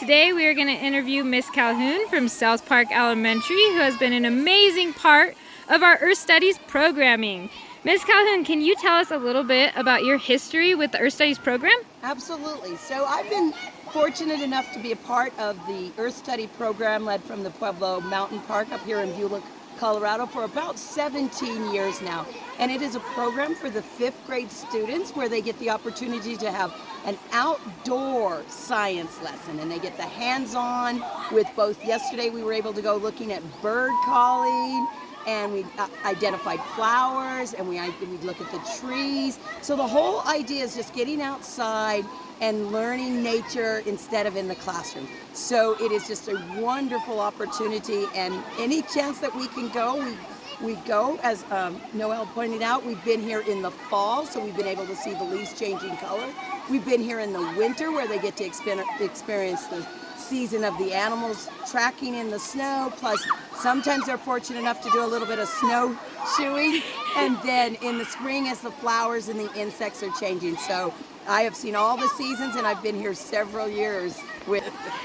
today we are going to interview Miss Calhoun from South Park Elementary, who has been an amazing part of our Earth Studies programming. Miss Calhoun, can you tell us a little bit about your history with the Earth Studies program? Absolutely. So I've been fortunate enough to be a part of the Earth Study program led from the Pueblo Mountain Park up here in Beulah, Colorado for about 17 years now. And it is a program for the 5th grade students where they get the opportunity to have an outdoor science lesson, and they get the hands-on with both. Yesterday we were able to go looking at bird calling, and we identified flowers, and we look at the trees. So the whole idea is just getting outside and learning nature instead of in the classroom. So it is just a wonderful opportunity, and any chance that we can go, we go. As Noelle pointed out, we've been here in the fall, so we've been able to see the leaves changing color. We've been here in the winter where they get to experience the season of the animals tracking in the snow, plus sometimes they're fortunate enough to do a little bit of snowshoeing, and then in the spring as the flowers and the insects are changing. So I have seen all the seasons, and I've been here several years with.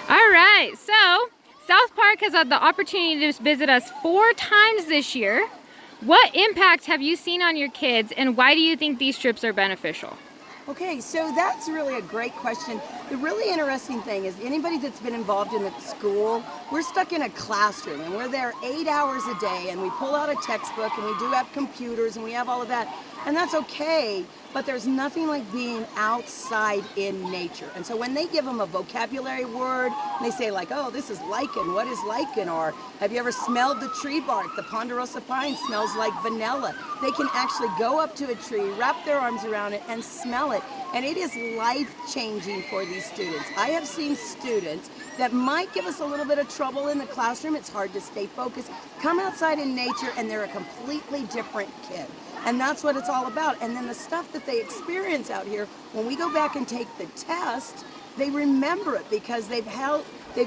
All right, so South Park has had the opportunity to visit us 4 times this year. What impact have you seen on your kids, and why do you think these trips are beneficial? Okay, so that's really a great question. The really interesting thing is anybody that's been involved in the school, we're stuck in a classroom and we're there 8 hours a day, and we pull out a textbook and we do have computers and we have all of that, and that's okay, but there's nothing like being outside in nature. And so when they give them a vocabulary word, and they say like, oh, this is lichen, what is lichen? Or have you ever smelled the tree bark? The ponderosa pine smells like vanilla. They can actually go up to a tree, wrap their arms around it, and smell it. And it is life-changing for these students. I have seen students that might give us a little bit of trouble in the classroom. It's hard to stay focused. Come outside in nature and they're a completely different kid. And that's what it's all about. And then the stuff that they experience out here, when we go back and take the test, they remember it because they've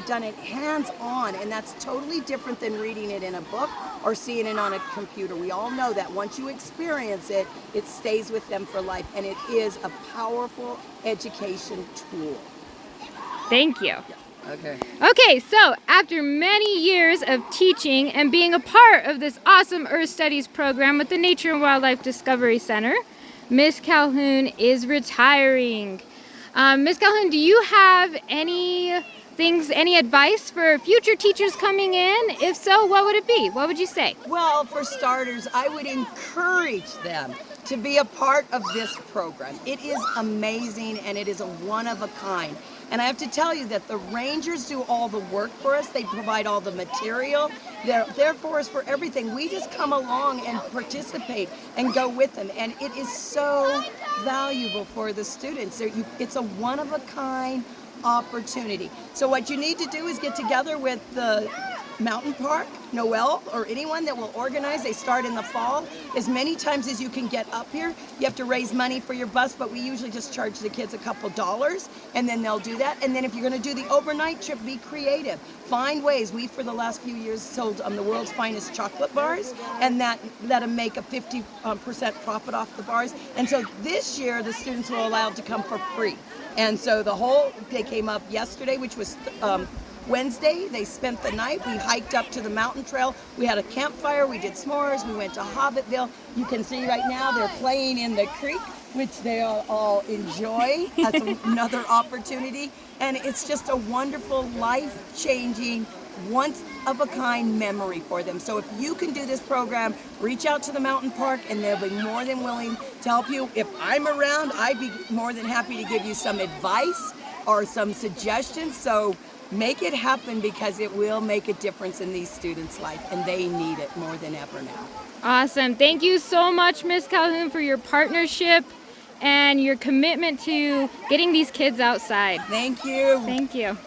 done it hands-on, and that's totally different than reading it in a book or seeing it on a computer. We all know that once you experience it, it stays with them for life, and it is a powerful education tool. Thank you. Okay. Okay, so after many years of teaching and being a part of this awesome Earth Studies program with the Nature and Wildlife Discovery Center, Miss Calhoun is retiring. Miss Calhoun, do you have any advice for future teachers coming in? If so, what would it be? What would you say? Well, for starters, I would encourage them to be a part of this program. It is amazing, and it is a one of a kind. And I have to tell you that the rangers do all the work for us. They provide all the material. They're there for us for everything. We just come along and participate and go with them. And it is so valuable for the students. It's a one of a kind opportunity. So what you need to do is get together with the Mountain Park, Noelle, or anyone that will organize. They start in the fall. As many times as you can get up here, you have to raise money for your bus, but we usually just charge the kids a couple dollars, and then they'll do that. And then if you're going to do the overnight trip, be creative. Find ways. We, for the last few years, sold the world's finest chocolate bars, and that let them make a 50% profit off the bars. And so this year, the students were allowed to come for free. And so they came up yesterday, which was Wednesday. They spent the night. We hiked up to the mountain trail. We had a campfire. We did s'mores. We went to Hobbitville. You can see right now they're playing in the creek, which they all enjoy. That's another opportunity. And it's just a wonderful, life-changing, once-of-a-kind memory for them. So if you can do this program, reach out to the Mountain Park, and they'll be more than willing to help you. If I'm around, I'd be more than happy to give you some advice or some suggestions. So make it happen, because it will make a difference in these students' life, and they need it more than ever now. Awesome. Thank you so much, Miss Calhoun, for your partnership and your commitment to getting these kids outside. Thank you. Thank you.